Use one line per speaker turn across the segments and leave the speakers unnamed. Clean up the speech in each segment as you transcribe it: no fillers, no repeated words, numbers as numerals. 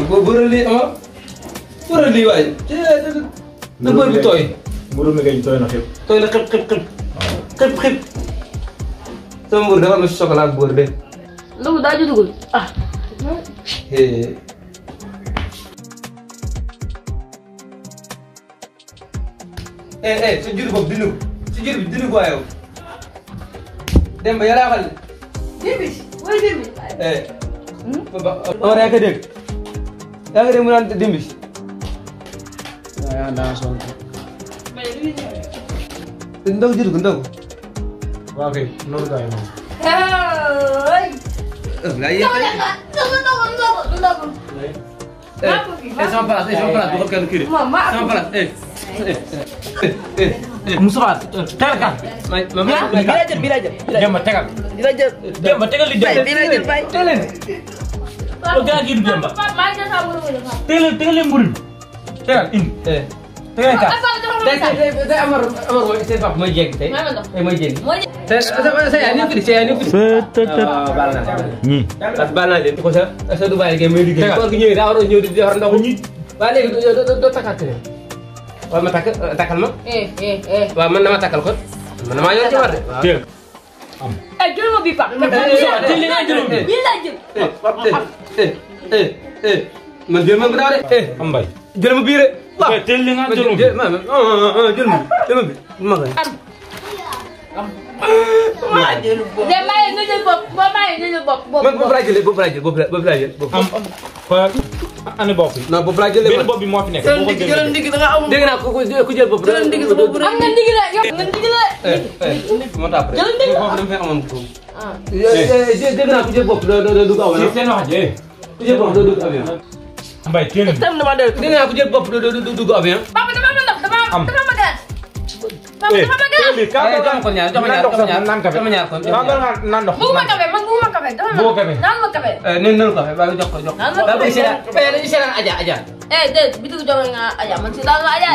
boo bëral lii ama bëral lii waaye na bër bi tooy
mburu mi ngay tooy na xib
tooy na xib sama mburu dafa am na chocolat ak beurre de
Ndogu daa jotagul ah
sa jur boobu dinu sa jur bi dinu ko waaye Demba yàlla xal
Dimbi mooy dimbi
Omar yaa ko dégg mu naan dimbi
yaa daa sonn
ndaw jur ko ndaw
waaw kay noonu gaa yi moom
laa yéex sama place bu ko kenn kii sama place
Moustapha tegal kan
bi la jël
Demba tegal Demba tegal li Demba
bi la jël bay
teleen
o gaa gi Demba
maa ngi sa mburu mi
tegal leen mburu bi tegal indi tegal kan
tey Amar mooy seen papa mooy jéeg tey mooy jéeg sa yaay nekk di sa yaay nekk di baal naa leen parce que baal naa leen ko sa du bàyyi liggéey muy liggéey koor gi ñëwee daa war a ñëw di defar ndox ñi waa léegi doo takkaat keneen waaw ma takkal ma waaw man dama takkal ko man damaa yor ci war de waaw
jël ma bi pa
li nga jël
bi la jël
man jël ma bu daaw de
am mbay
jël ma bii de waaw
teel li nga jël
jël ma bi ma koy
de maye nga jël bopp boo maye nga jël bopp
man boobu laa jëlee boobu laa jël boobu laa jël
am xoolal ane bopp yi
non boobu laa jëlee
benn bopp bi moo fi nekk boo ko jëlee
dégg naa ku jël bopp
am nga ndig la yow nga ndig la
moo tax après
jël ndig
foofu dama fay amoon ko dégg naa ku jël bopp doo dugg avion
seen wax ji
ku jël bopp doo dugg avion
mbay teel
dégg naa ku jël bopp doo dugg avion
papa dama ma ndox dama ma gaz papa dama ma gaz
jox ko ñaar
naan kafe
jox ñaar kon
naan ndox
bëgguma kafe man bëgguma kafe
bëggoo kafe
naan ma kafe
nenu kafe ba jox ko
naan ma kafe
dañu seetaan aja
déet bi dugg jox nga aja man si daal aja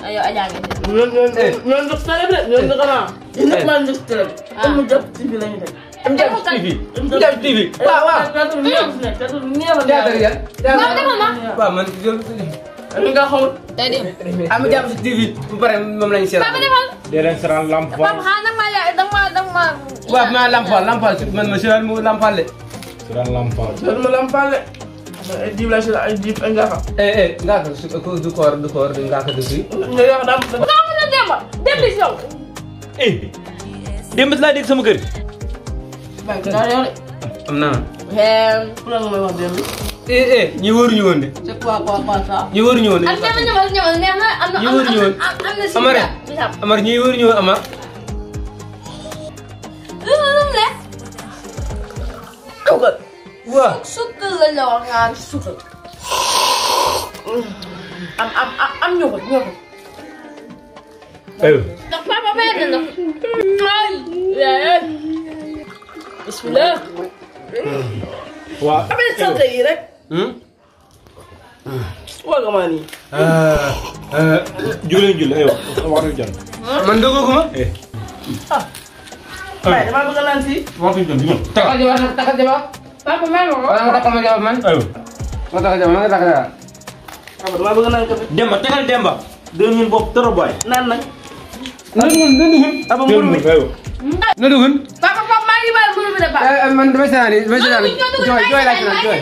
ayo aja
ñoon ndox télé bi ñoon ndox xanaa ñëpp maa ndox télé bi am jàpp TV lañu def
Ndiaye TV waaw waaw waaw man
nga xamul
am jàpp si TV bu pare moom lañu seetaan
papa defal
dee leen seetaan lamp
papa xanaa nag ma yaay dang ma
waaw ma lampal man ma seetaan mu lampal de
seetaan lamp
ma lampale ay dib la ay dib ay nga xam
nga ko du koor nga ko du fi
nga wax dam
dama na Demba dem bi yow
démb laa dégg sama kër
bay da yow
am naa
pour nga may wax dem
ñi wóoruñu woon de
c'est quoi ça
ñi wóoruñu woon de
am ñamal neex na am na
ñi wóoruñu woon
am na si
Amar ñi wóoruñu woon Amar
le
dugal
waaw
sukkal la wax nga sukkal am ñoko ndax papa may na ay bismillah
waaw
amé santé yi rek waga ma ni
julli ayo waxtu jot
man dogoguma
bay dama bëgg naan ci
waxtu jot ñu
takal jaba
papa may ma
wala nga takal ma jaba man
ayo
ma takal jaba nga takal jaba
papa dama bëgg naan kafe
Demba tegal Demba deux mille bopp trop boy
naan nag
nandugun
aba mburu mi
ayo
papa maa ngi bàyyi mburu mi de ba
man damay seetaan jooy laa ci naan jooy